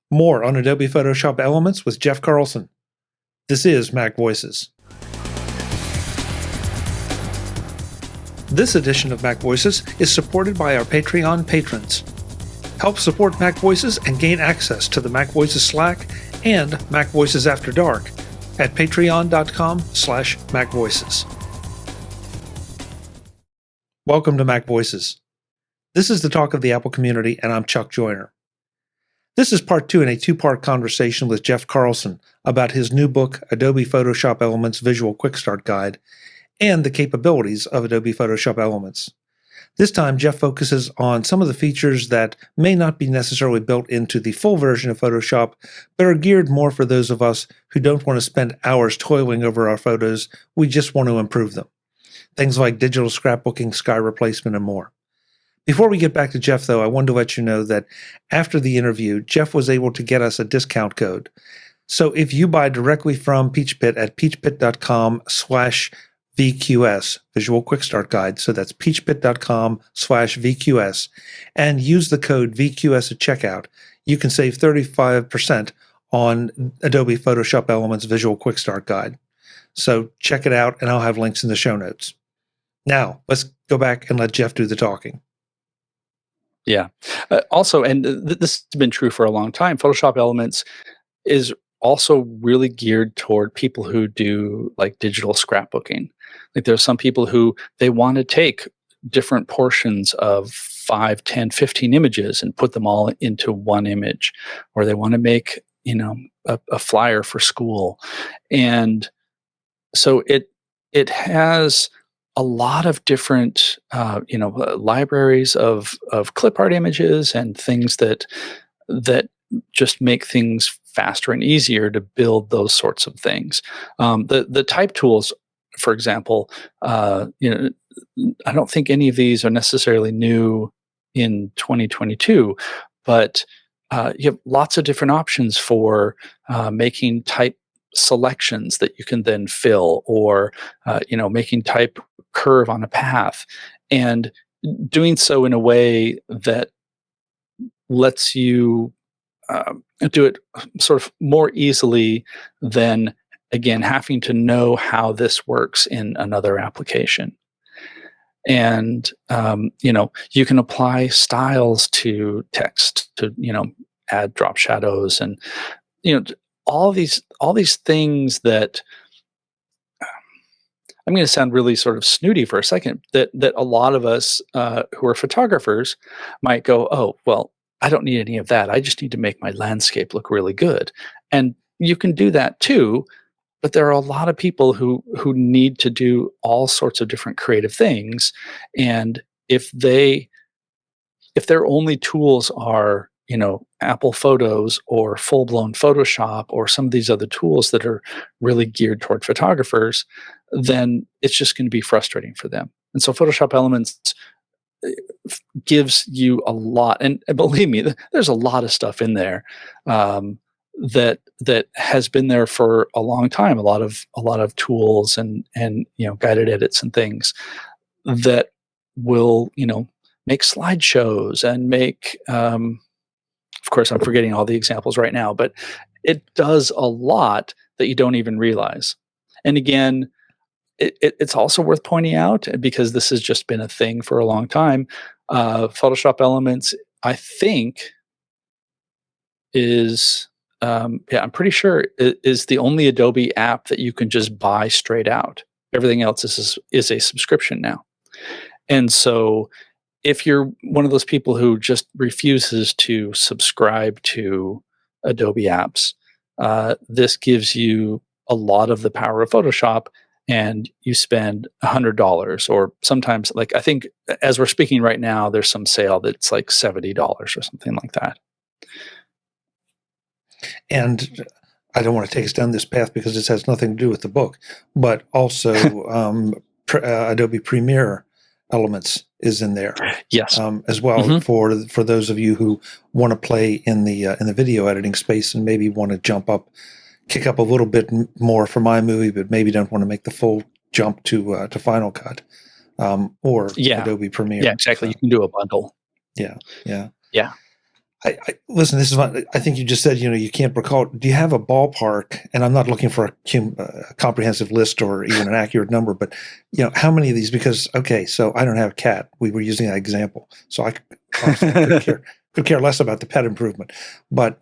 More on Adobe Photoshop Elements with Jeff Carlson. This is MacVoices. This edition of MacVoices is supported by our Patreon patrons. Help support MacVoices and gain access to the MacVoices Slack and MacVoices After Dark at patreon.com/MacVoices. Welcome to MacVoices. This is the talk of the Apple community, and I'm Chuck Joyner. This is part 2 in a 2-part conversation with Jeff Carlson about his new book, Adobe Photoshop Elements Visual Quickstart Guide, and the capabilities of Adobe Photoshop Elements. This time, Jeff focuses on some of the features that may not be necessarily built into the full version of Photoshop, but are geared more for those of us who don't want to spend hours toiling over our photos. We just want to improve them. Things like digital scrapbooking, sky replacement, and more. Before we get back to Jeff, though, I wanted to let you know that after the interview, Jeff was able to get us a discount code. So if you buy directly from PeachPit at peachpit.com/VQS, Visual Quickstart Guide, so that's peachpit.com/VQS, and use the code VQS at checkout, you can save 35% on Adobe Photoshop Elements Visual Quickstart Guide. So check it out, and I'll have links in the show notes. Now, let's go back and let Jeff do the talking. Yeah. Also, and this has been true for a long time, Photoshop Elements is also really geared toward people who do like digital scrapbooking. Like there's some people who they want to take different portions of 5, 10, 15 images and put them all into one image, or they want to make, a flyer for school. And so it has a lot of different, libraries of clip art images and things that just make things faster and easier to build those sorts of things. The type tools, for example, I don't think any of these are necessarily new in 2022, but you have lots of different options for making type selections that you can then fill, or making type curve on a path, and doing so in a way that lets you do it sort of more easily than, again, having to know how this works in another application. And you can apply styles to text to add drop shadows, and all these things that I'm going to sound really sort of snooty for a second, that a lot of us who are photographers might go, oh, well, I don't need any of that. I just need to make my landscape look really good. And you can do that too, but there are a lot of people who need to do all sorts of different creative things. And if their only tools are Apple Photos or full-blown Photoshop or some of these other tools that are really geared toward photographers, then it's just going to be frustrating for them. And so Photoshop Elements gives you a lot, and believe me, there's a lot of stuff in there that has been there for a long time. A lot of tools and guided edits and things that will make slideshows and make. Of course, I'm forgetting all the examples right now, but it does a lot that you don't even realize. And again, it's also worth pointing out, because this has just been a thing for a long time. Photoshop Elements, I think, is I'm pretty sure it is the only Adobe app that you can just buy straight out. Everything else is a subscription now. And so if you're one of those people who just refuses to subscribe to Adobe apps, this gives you a lot of the power of Photoshop, and you spend $100, or sometimes, like, I think as we're speaking right now, there's some sale that's like $70 or something like that. And I don't want to take us down this path because this has nothing to do with the book, but also Adobe Premiere Elements is in there, yes, as well, for those of you who want to play in the video editing space and maybe want to kick up a little bit more for my movie, but maybe don't want to make the full jump to Final Cut, or Adobe Premiere. Yeah, exactly. So you can do a bundle. Yeah. Listen, this is what I think you just said. You can't recall. Do you have a ballpark? And I'm not looking for a comprehensive list or even an accurate number, but how many of these? Because so I don't have a cat. We were using that example, so honestly, I could care less about the pet improvement. But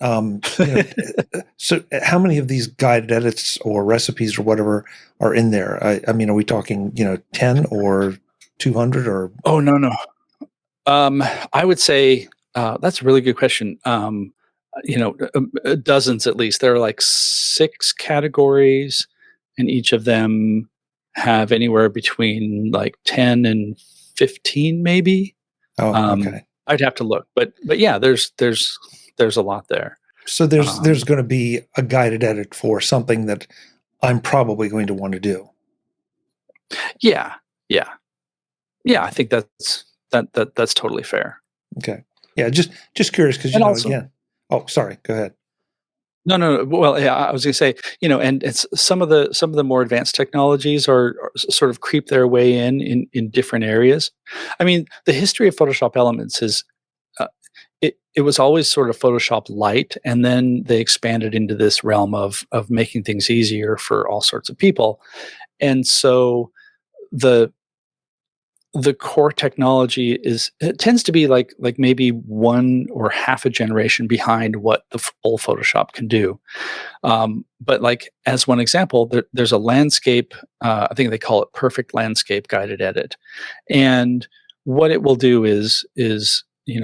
so how many of these guided edits or recipes or whatever are in there? I mean, are we talking 10 or 200 or? Oh, no. I would say that's a really good question. Dozens at least. There are like 6 categories, and each of them have anywhere between like 10 and 15, maybe. Oh, okay. I'd have to look, but yeah, there's a lot there. So there's going to be a guided edit for something that I'm probably going to want to do. Yeah. I think that's totally fair. Okay. Yeah, just curious because again. Oh, sorry. Go ahead. No. Well, yeah, I was going to say, and it's some of the more advanced technologies are sort of creep their way in different areas. I mean, the history of Photoshop Elements is it was always sort of Photoshop Lite, and then they expanded into this realm of making things easier for all sorts of people, and so the core technology it tends to be like maybe one or half a generation behind what the full Photoshop can do. But like as one example, there's a landscape. I think they call it Perfect Landscape Guided Edit, and what it will do is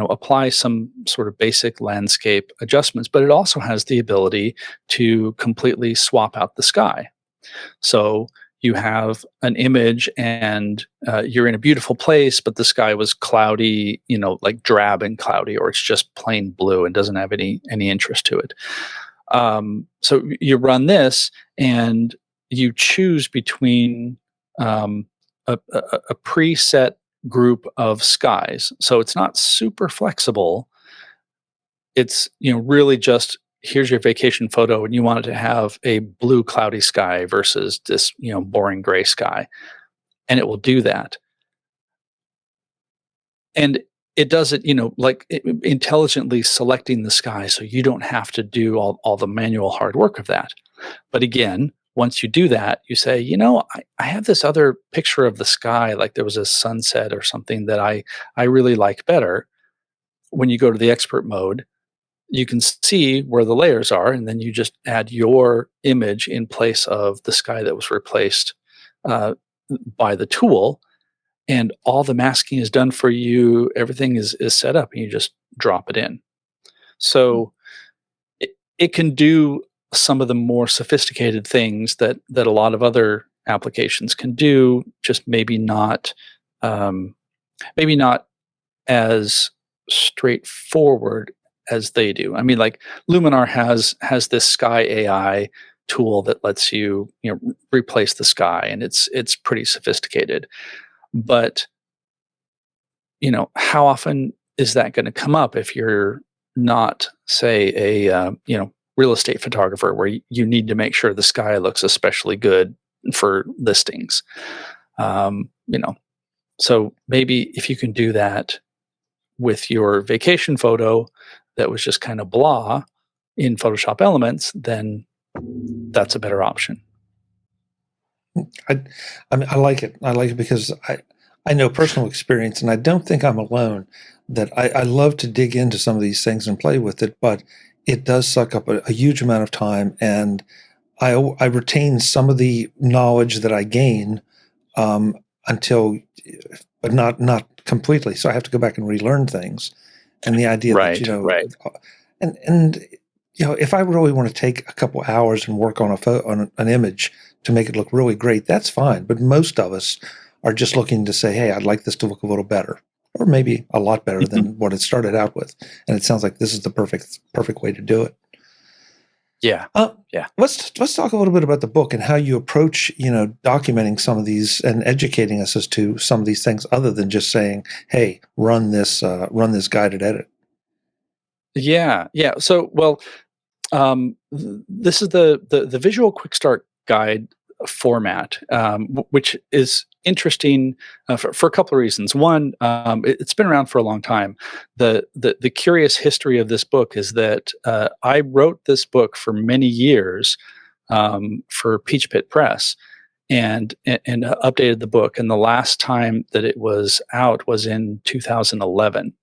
apply some sort of basic landscape adjustments, but it also has the ability to completely swap out the sky. So you have an image and you're in a beautiful place, but the sky was cloudy, like drab and cloudy, or it's just plain blue and doesn't have any interest to it. So you run this and you choose between a preset group of skies. So it's not super flexible. It's really just here's your vacation photo and you want it to have a blue cloudy sky versus this boring gray sky, and it will do that. And it does it intelligently selecting the sky, so you don't have to do all the manual hard work of that. But again, once you do that, you say, I have this other picture of the sky, like there was a sunset or something that I really like better. When you go to the expert mode, you can see where the layers are, and then you just add your image in place of the sky that was replaced by the tool, and all the masking is done for you. Everything is set up, and you just drop it in. So it can do some of the more sophisticated things that a lot of other applications can do, just maybe not as straightforward as they do. I mean, like Luminar has this sky AI tool that lets you replace the sky, and it's pretty sophisticated. But how often is that going to come up if you're not, say, a real estate photographer, where you need to make sure the sky looks especially good for listings? So maybe if you can do that with your vacation photo that was just kind of blah in Photoshop Elements, then that's a better option. I mean, I like it. I like it because I know personal experience, and I don't think I'm alone, that I love to dig into some of these things and play with it, but it does suck up a huge amount of time, and I retain some of the knowledge that I gain until, but not completely. So I have to go back and relearn things. And the idea that, right. And if I really want to take a couple hours and work on on an image to make it look really great, that's fine. But most of us are just looking to say, hey, I'd like this to look a little better, or maybe a lot better than what it started out with. And it sounds like this is the perfect way to do it. Yeah. Yeah. Let's talk a little bit about the book and how you approach, documenting some of these and educating us as to some of these things, other than just saying, "Hey, run this guided edit." Yeah. So, well, this is the visual Quickstart guide format, which is interesting for a couple of reasons. One, it's been around for a long time. The curious history of this book is that I wrote this book for many years for Peach Pit Press, and updated the book. And the last time that it was out was in 2011.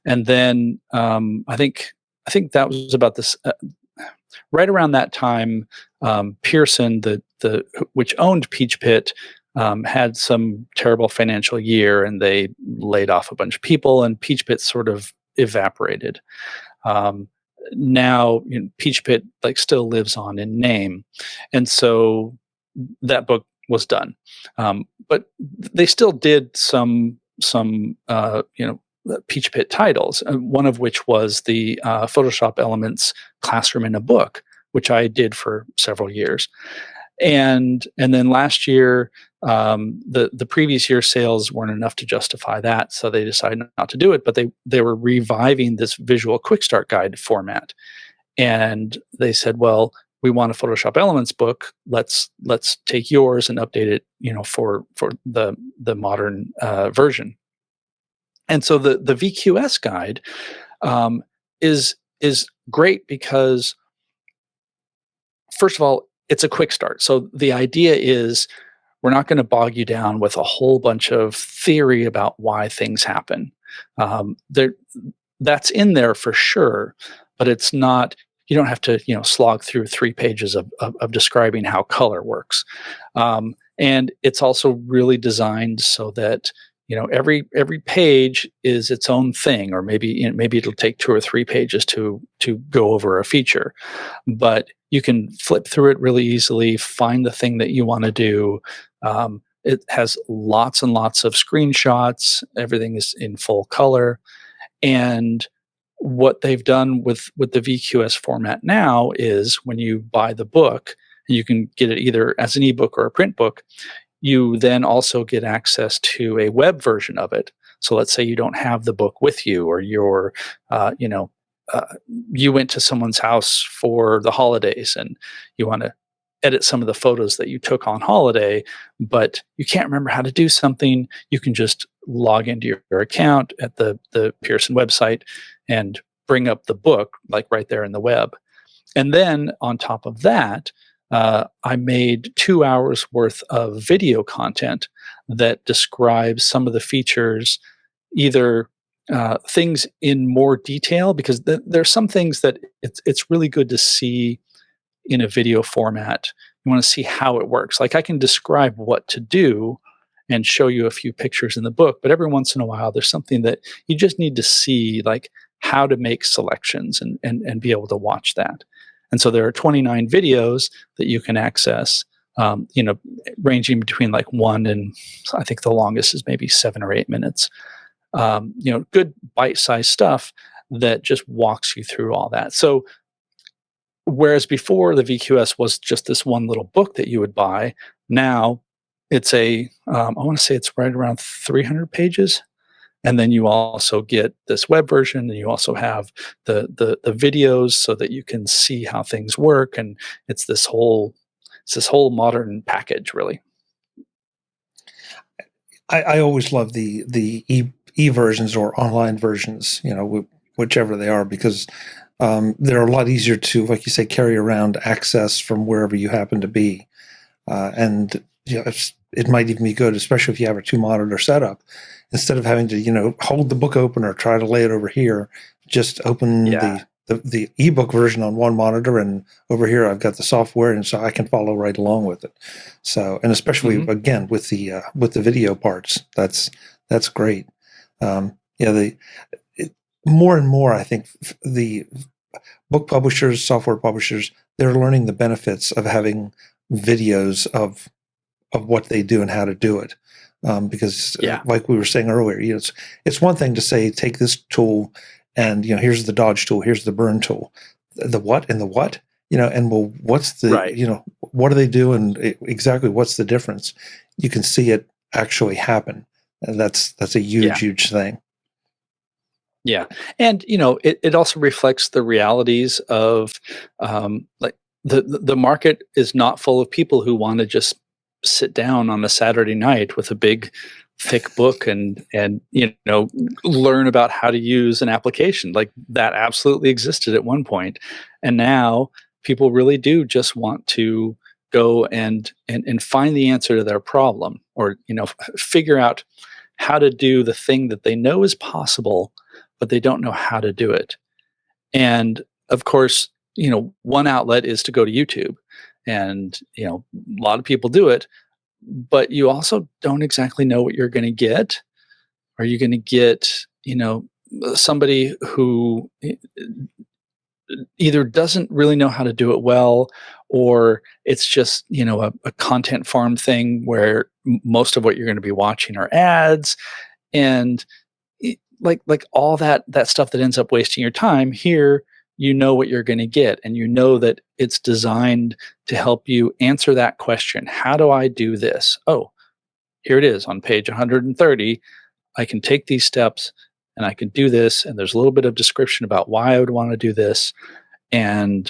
And then I think that was about this. Right around that time, Pearson, which owned Peach Pit, had some terrible financial year, and they laid off a bunch of people, and Peach Pit sort of evaporated. Now, Peach Pit still lives on in name, and so that book was done. But they still did some Peach Pit titles, one of which was the Photoshop Elements Classroom in a Book, which I did for several years. And then last year, the previous year's sales weren't enough to justify that, so they decided not to do it. But they were reviving this visual Quickstart guide format, and they said, "Well, we want a Photoshop Elements book. Let's take yours and update it, for the modern version." And so the VQS guide is great because, first of all, it's a quick start. So the idea is we're not going to bog you down with a whole bunch of theory about why things happen. That's in there for sure, but it's not. You don't have to slog through 3 pages of describing how color works. And it's also really designed so that every page is its own thing, or maybe it'll take 2 or 3 pages to go over a feature, but you can flip through it really easily, find the thing that you want to do. It has lots and lots of screenshots. Everything is in full color, and what they've done with the VQS format now is when you buy the book, and you can get it either as an ebook or a print book, you then also get access to a web version of it. So let's say you don't have the book with you, or you went to someone's house for the holidays and you want to edit some of the photos that you took on holiday, but you can't remember how to do something. You can just log into your account at the Pearson website and bring up the book right there in the web. And then on top of that, I made 2 hours worth of video content that describes some of the features, either things in more detail, because there are some things that it's really good to see in a video format. You want to see how it works. I can describe what to do and show you a few pictures in the book, but every once in a while there's something that you just need to see, how to make selections and be able to watch that. And so there are 29 videos that you can access, ranging between 1 and I think the longest is maybe 7 or 8 minutes. Good bite-sized stuff that just walks you through all that. So whereas before the VQS was just this one little book that you would buy, now it's I want to say it's right around 300 pages. And then you also get this web version, and you also have the videos so that you can see how things work. And it's this whole modern package, really. I always love the e versions or online versions, whichever they are, because they're a lot easier to, like you say, carry around, access from wherever you happen to be, and it might even be good, especially if you have a 2-monitor setup. Instead of having to hold the book open or try to lay it over here, just open the ebook version on one monitor, and over here I've got the software, and so I can follow right along with it. So, and especially again with the video parts, that's great. More and more, I think the book publishers, software publishers, they're learning the benefits of having videos of what they do and how to do it. Because like we were saying earlier, it's one thing to say, take this tool and, here's the dodge tool, here's the burn tool, the what and the what, and what's the, what do they do? And exactly what's the difference? You can see it actually happen. And that's a huge thing. Yeah. And, it also reflects the realities of, the market is not full of people who want to just sit down on a Saturday night with a big thick book and learn about how to use an application. Like, that absolutely existed at one point, and now people really do just want to go and find the answer to their problem, or figure out how to do the thing that they know is possible, but they don't know how to do it. And of course, one outlet is to go to YouTube, and a lot of people do it, but you also don't exactly know what you're going to get. Are you going to get, somebody who either doesn't really know how to do it well, or it's just, a content farm thing where most of what you're going to be watching are ads, and like all that stuff that ends up wasting your time. Here, what you're going to get, and that it's designed to help you answer that question. How do I do this? Oh, here it is on page 130. I can take these steps and I can do this, and there's a little bit of description about why I would want to do this, and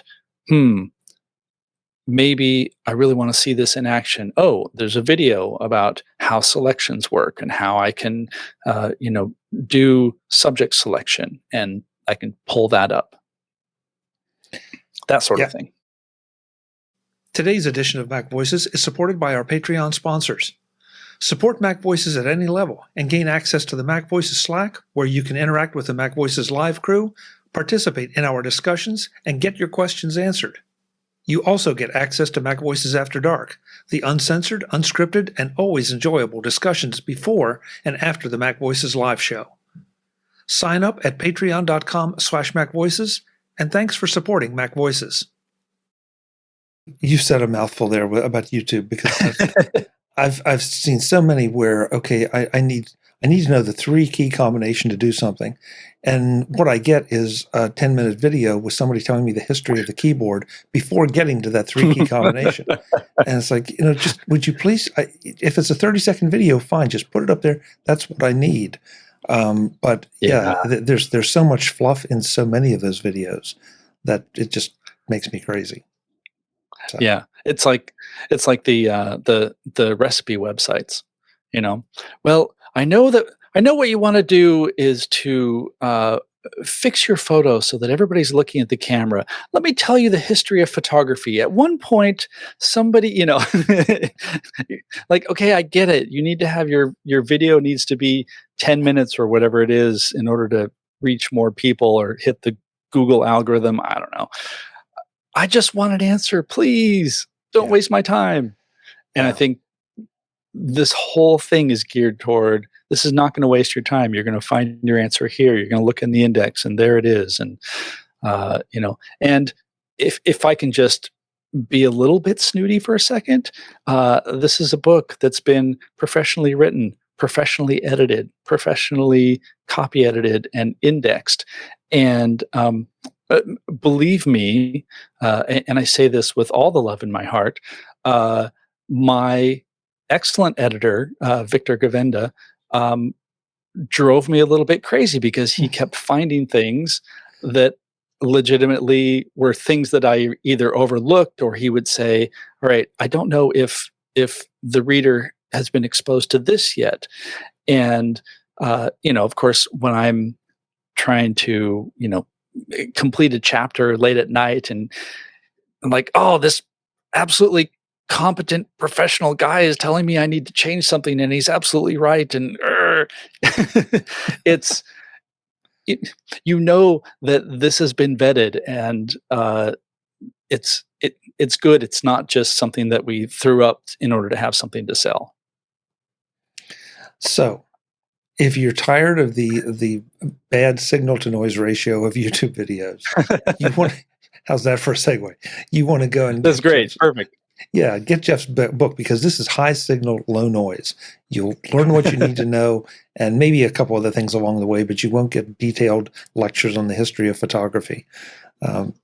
maybe I really want to see this in action. Oh, there's a video about how selections work and how I can do subject selection, and I can pull that up. That sort of thing. Today's edition of MacVoices is supported by our Patreon sponsors. Support MacVoices at any level and gain access to the MacVoices Slack, where you can interact with the MacVoices live crew, participate in our discussions, and get your questions answered. You also get access to MacVoices After Dark, the uncensored, unscripted, and always enjoyable discussions before and after the MacVoices live show. Sign up at patreon.com/MacVoices, and thanks for supporting MacVoices. You said a mouthful there about YouTube, because I've seen so many where, okay, I need to know the 3 key combination to do something, and what I get is a 10-minute video with somebody telling me the history of the keyboard before getting to that 3 key combination. And it's like, just would you please? If it's a 30-second video, fine, just put it up there. That's what I need. But there's so much fluff in so many of those videos that it just makes me crazy. So. Yeah, it's like the recipe websites. Well, I know what you want to do is to fix your photo so that everybody's looking at the camera. Let me tell you the history of photography. At one point, somebody, like, okay, I get it. You need to have your video needs to be 10 minutes or whatever it is in order to reach more people or hit the Google algorithm. I don't know. I just want an answer, please. Don't waste my time. And I think this whole thing is geared toward, this is not going to waste your time. You're going to find your answer here. You're going to look in the index, and there it is. And and if I can just be a little bit snooty for a second, this is a book that's been professionally written, professionally edited, professionally copy edited, and indexed. And believe me, and I say this with all the love in my heart, my excellent editor, Victor Govenda, drove me a little bit crazy, because he kept finding things that legitimately were things that I either overlooked, or he would say, all right, I don't know if the reader has been exposed to this yet. And, of course, when I'm trying to, complete a chapter late at night, and I'm like, oh, this absolutely competent professional guy is telling me I need to change something, and he's absolutely right. And that this has been vetted, and it's good. It's not just something that we threw up in order to have something to sell. So, if you're tired of the bad signal to noise ratio of YouTube videos, how's that for a segue? You want to go and that's great, perfect. Yeah, get Jeff's book, because this is high signal, low noise. You'll learn what you need to know, and maybe a couple other things along the way, but you won't get detailed lectures on the history of photography. So,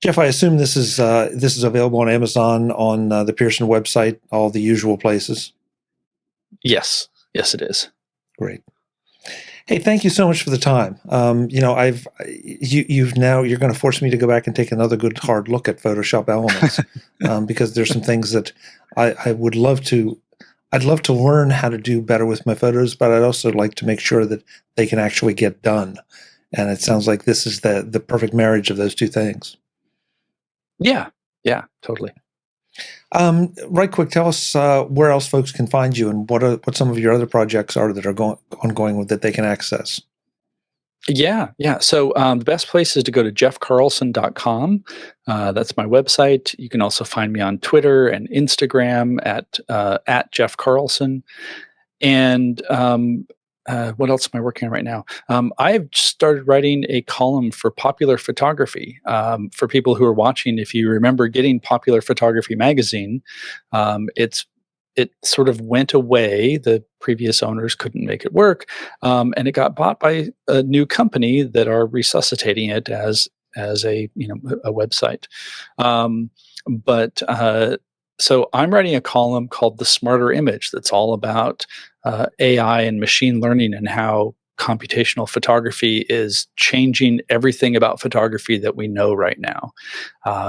Jeff, I assume this is available on Amazon, on the Pearson website, all the usual places. Yes, it is. Great. Hey, thank you so much for the time. You're going to force me to go back and take another good hard look at Photoshop Elements because there's some things that I would love to. I'd love to learn how to do better with my photos, but I'd also like to make sure that they can actually get done. And it sounds like this is the perfect marriage of those two things. Yeah, totally. Right quick, tell us where else folks can find you and what some of your other projects are that are ongoing with that they can access. Yeah. So the best place is to go to jeffcarlson.com. That's my website. You can also find me on Twitter and Instagram at Jeff Carlson. And what else am I working on right now? I've started writing a column for Popular Photography. For people who are watching, if you remember getting Popular Photography magazine, it sort of went away. The previous owners couldn't make it work, and it got bought by a new company that are resuscitating it as a website. So I'm writing a column called The Smarter Image that's all about AI and machine learning and how computational photography is changing everything about photography that we know right now.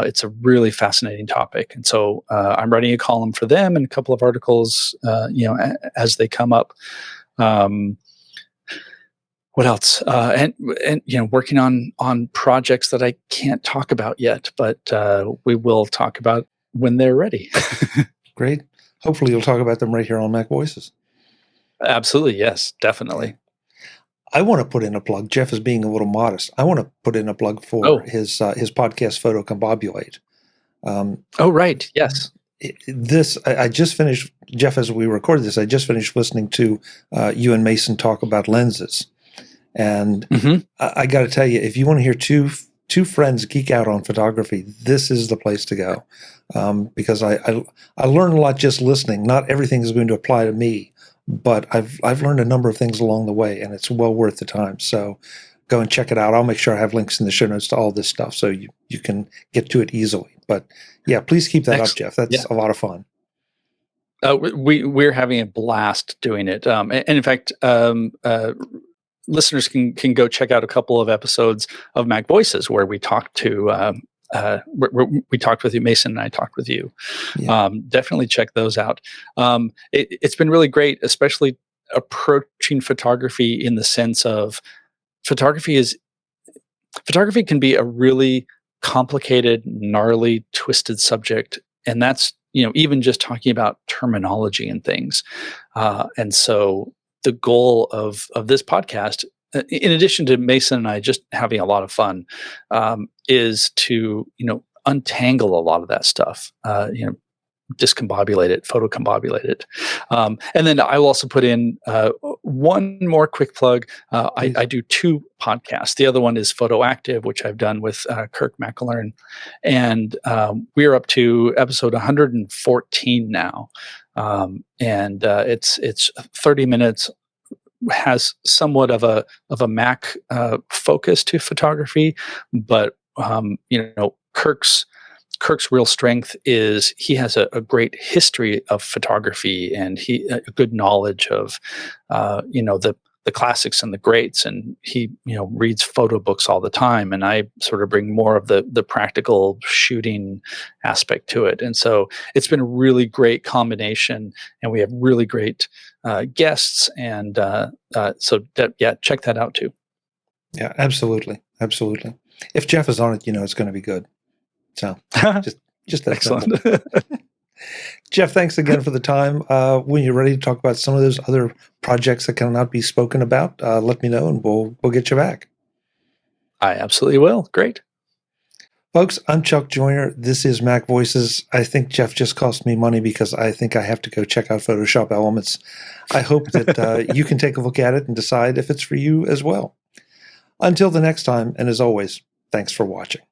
It's a really fascinating topic. And so I'm writing a column for them and a couple of articles, as they come up. What else? And working on projects that I can't talk about yet, but we will talk about when they're ready. Great. Hopefully you'll talk about them right here on MacVoices. Absolutely. Yes, definitely. I want to put in a plug. Jeff is being a little modest. I want to put in a plug for his podcast, Photocombobulate. Right. Yes. I just finished, Jeff, as we recorded this, I just finished listening to you and Mason talk about lenses. And I got to tell you, if you want to hear two friends geek out on photography, this is the place to go. Because I learned a lot just listening. Not everything is going to apply to me, but I've learned a number of things along the way, and it's well worth the time. So go and check it out. I'll make sure I have links in the show notes to all this stuff so you can get to it easily. But yeah, please keep that up, Jeff. That's a lot of fun. We're having a blast doing it. And in fact, listeners can go check out a couple of episodes of MacVoices where we talked to we talked with you, Mason, and I talked with you. Yeah. Definitely check those out. It's been really great, especially approaching photography in the sense of photography can be a really complicated, gnarly, twisted subject, and that's even just talking about terminology and things. And so the goal of this podcast, in addition to Mason and I just having a lot of fun, is to untangle a lot of that stuff. Discombobulate it, photocombobulate it. And then I will also put in one more quick plug. I do two podcasts. The other one is PhotoActive, which I've done with Kirk McElern. And we're up to episode 114 now. And it's 30 minutes, has somewhat of a Mac focus to photography, but Kirk's real strength is he has a great history of photography and a good knowledge of the classics and the greats, and he reads photo books all the time, and I sort of bring more of the practical shooting aspect to it. And so it's been a really great combination, and we have really great guests, and check that out too. Yeah, absolutely. If Jeff is on it, it's going to be good. So just that excellent. Jeff, thanks again for the time. When you're ready to talk about some of those other projects that cannot be spoken about, let me know and we'll get you back. I absolutely will. Great. Folks, I'm Chuck Joyner. This is MacVoices. I think Jeff just cost me money because I think I have to go check out Photoshop Elements. I hope that you can take a look at it and decide if it's for you as well. Until the next time, and as always, thanks for watching.